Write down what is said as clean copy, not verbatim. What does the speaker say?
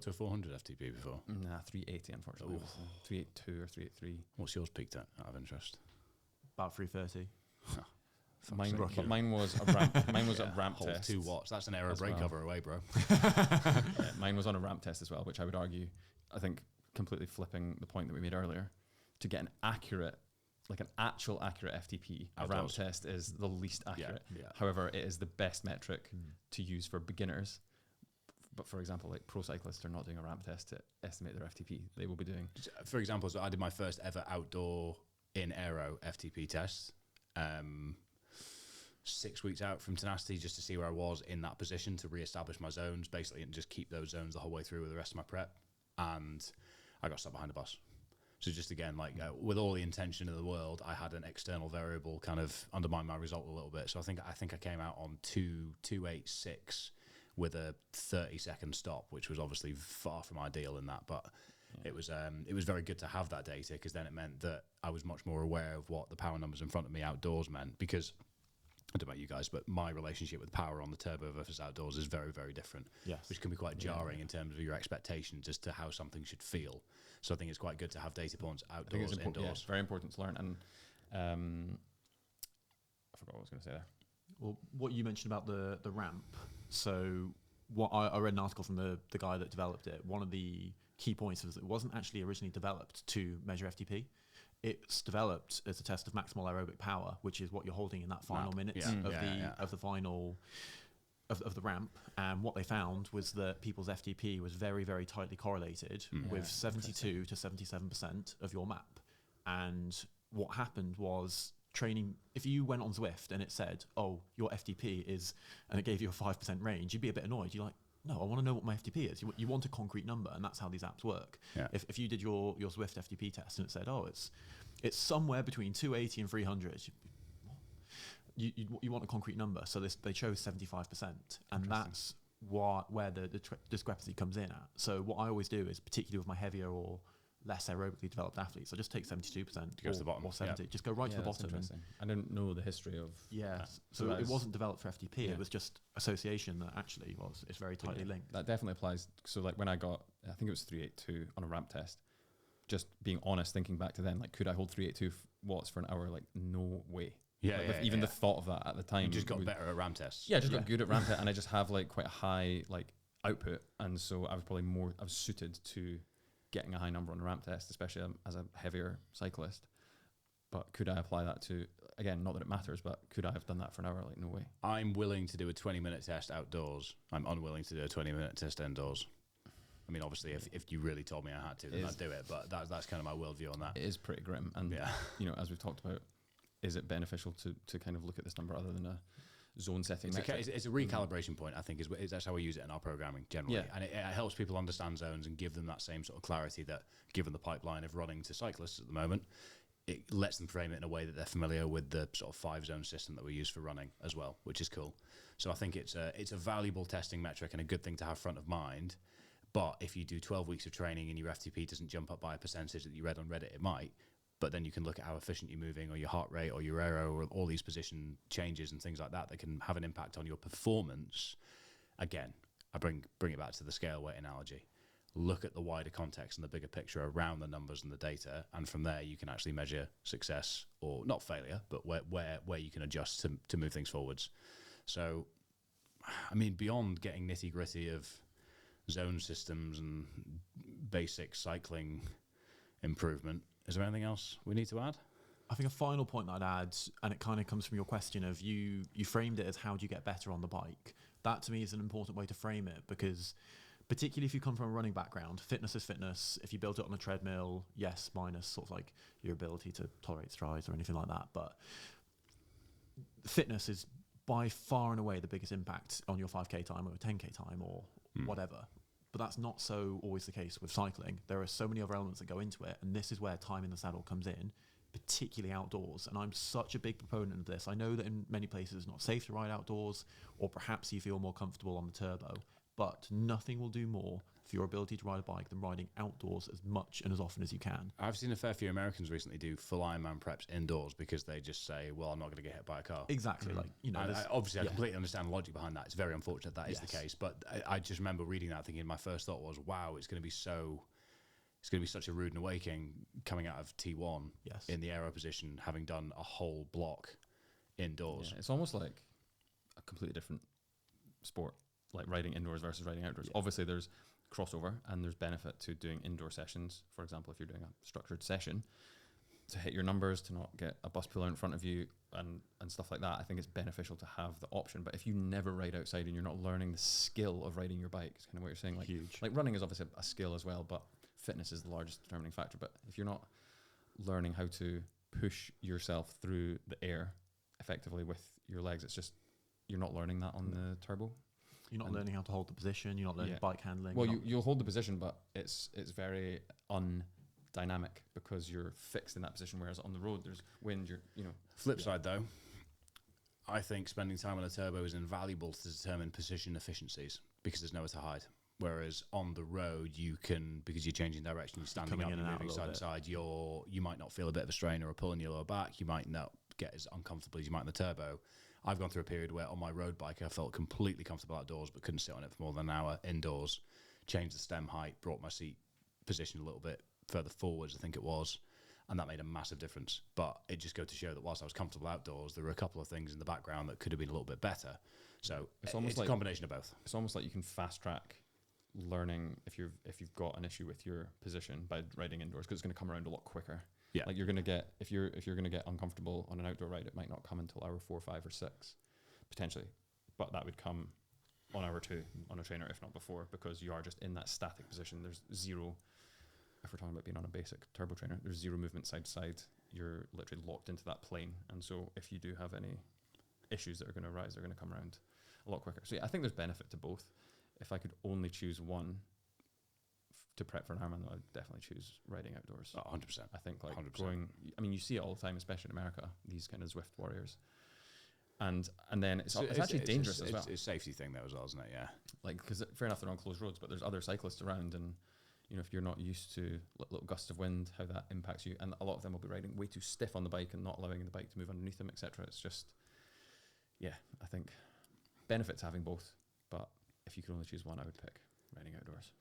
got to a 400 FTP before? Nah, 380 unfortunately. 382 or 383. What's yours peaked at, out of interest? About 330. Mine was a ramp. Mine was a ramp whole test. 2 watts. That's an aero brake cover away, bro. Yeah, mine was on a ramp test as well, which I would argue, I think, completely flipping the point that we made earlier. To get an accurate, like an actual accurate FTP, a ramp test is the least accurate. Yeah. However, it is the best metric to use for beginners. But for example, like pro cyclists are not doing a ramp test to estimate their FTP. They will be doing. For example, so I did my first ever outdoor in aero FTP test. 6 weeks out from tenacity, just to see where I was in that position to re-establish my zones, basically, and just keep those zones the whole way through with the rest of my prep. And I got stuck behind the bus. So just again, like with all the intention in the world, I had an external variable kind of undermine my result a little bit. So I think I came out on 2:86 with a 30-second stop, which was obviously far from ideal in that, but it was very good to have that data, because then it meant that I was much more aware of what the power numbers in front of me outdoors meant. Because I don't know about you guys, but my relationship with power on the turbo versus outdoors is very, very different. Yes. Which can be quite jarring in terms of your expectations as to how something should feel. So I think it's quite good to have data points outdoors, indoors. Yeah, it's very important to learn. And I forgot what I was going to say there. Well, what you mentioned about the ramp. So what I read an article from the guy that developed it. One of the key points was it wasn't actually originally developed to measure FTP. It's developed as a test of maximal aerobic power, which is what you're holding in that final minutes of the final of the ramp. And what they found was that people's FTP was very, very tightly correlated with 72 to 77% of your map. And what happened was training, if you went on Zwift and it said, oh, your FTP is, and it gave you a 5% range, you'd be a bit annoyed. You're like, no, I want to know what my FTP is. You want a concrete number, and that's how these apps work. Yeah. If you did your Zwift FTP test and it said, oh, it's somewhere between 280 and 300, you want a concrete number. So they chose 75%, and that's where the discrepancy comes in at. So what I always do is, particularly with my heavier or less aerobically developed athletes, I just take 72% to the bottom. Or 70. Just go right to the bottom. I didn't know the history of so it wasn't developed for FTP. It was just association that actually it's very tightly linked. That definitely applies. So like when I got, I think it was 382 on a ramp test, just being honest, thinking back to then, like, could I hold 382 watts for an hour? Like, no way. The thought of that at the time. You just got better at ramp tests. Yeah, I just got good at ramp test, and I just have like quite a high like output, and so I was suited to getting a high number on a ramp test, especially as a heavier cyclist. But could I apply that to, again, not that it matters, but could I have done that for an hour? Like, no way. I'm willing to do a 20-minute test outdoors. I'm unwilling to do a 20-minute test indoors. I mean, obviously, if you really told me I had to, then I'd do it. But that's kind of my worldview on that. It is pretty grim. And, as we've talked about, is it beneficial to kind of look at this number other than a zone setting metric? It's a recalibration point, I think, is that's how we use it in our programming generally. Yeah. And it helps people understand zones and give them that same sort of clarity that, given the pipeline of running to cyclists at the moment, it lets them frame it in a way that they're familiar with the sort of 5-zone system that we use for running as well, which is cool. So I think it's a valuable testing metric and a good thing to have front of mind. But if you do 12 weeks of training and your FTP doesn't jump up by a percentage that you read on Reddit, it might. But then you can look at how efficient you're moving, or your heart rate, or your aero, or all these position changes and things like that can have an impact on your performance. Again, I bring it back to the scale weight analogy. Look at the wider context and the bigger picture around the numbers and the data, and from there you can actually measure success, or not failure, but where you can adjust to move things forwards. So, I mean, beyond getting nitty gritty of zone systems and basic cycling improvement, is there anything else we need to add? I think a final point that I'd add, and it kind of comes from your question of you framed it as how do you get better on the bike. That to me is an important way to frame it, because particularly if you come from a running background, fitness is fitness. If you build it on a treadmill, yes, minus sort of like your ability to tolerate strides or anything like that. But fitness is by far and away the biggest impact on your 5K time or a 10K time or whatever. But that's not so always the case with cycling. There are so many other elements that go into it, and this is where time in the saddle comes in, particularly outdoors. And I'm such a big proponent of this. I know that in many places it's not safe to ride outdoors, or perhaps you feel more comfortable on the turbo, but nothing will do more for your ability to ride a bike than riding outdoors as much and as often as you can. I've seen a fair few Americans recently do full Ironman preps indoors because they just say, well, I'm not going to get hit by a car. Exactly. Like, you know, I completely understand the logic behind that. It's very unfortunate that is the case. But I just remember reading that thinking my first thought was, wow, it's going to be such a rude awakening coming out of T1 in the aero position, having done a whole block indoors. Yeah, it's almost like a completely different sport, like riding indoors versus riding outdoors. Obviously there's crossover and there's benefit to doing indoor sessions. For example, if you're doing a structured session, to hit your numbers, to not get a bus puller in front of you and stuff like that, I think it's beneficial to have the option. But if you never ride outside and you're not learning the skill of riding your bike, it's kind of what you're saying. Like, huge. Like running is obviously a skill as well, but fitness is the largest determining factor. But if you're not learning how to push yourself through the air effectively with your legs, it's just, you're not learning that on the turbo. You're not learning how to hold the position. You're not learning bike handling. Well, you'll hold the position, but it's very undynamic because you're fixed in that position. Whereas on the road, there's wind. Flip side though, I think spending time on a turbo is invaluable to determine position efficiencies because there's nowhere to hide. Whereas on the road, you can, because you're changing direction, you're standing up, you're moving side to side. You might not feel a bit of a strain or a pull in your lower back. You might not get as uncomfortable as you might in the turbo. I've gone through a period where on my road bike I felt completely comfortable outdoors but couldn't sit on it for more than an hour indoors. Changed the stem height, brought my seat position a little bit further forwards, I think it was, and that made a massive difference. But it just goes to show that whilst I was comfortable outdoors, there were a couple of things in the background that could have been a little bit better. So it's almost like a combination of both. It's almost like you can fast track learning if you've got an issue with your position by riding indoors, because it's going to come around a lot quicker. Yeah, like you're going to get if you're going to get uncomfortable on an outdoor ride, it might not come until hour 4, 5, or 6, potentially, but that would come on hour 2 on a trainer, if not before, because you are just in that static position. There's zero. If we're talking about being on a basic turbo trainer, there's zero movement side to side. You're literally locked into that plane, and so if you do have any issues that are going to arise, they're going to come around a lot quicker. So yeah, I think there's benefit to both. If I could only choose one to prep for an Ironman, I'd definitely choose riding outdoors. 100%. I think like 100%. going, I mean, you see it all the time, especially in America, these kind of Zwift warriors. And then it's actually dangerous as well. It's a safety thing though as well, isn't it? Yeah. Like, because fair enough, they're on closed roads, but there's other cyclists around, and if you're not used to little gusts of wind, how that impacts you, and a lot of them will be riding way too stiff on the bike and not allowing the bike to move underneath them, etc. It's just, I think benefits having both, but if you could only choose one, I would pick riding outdoors.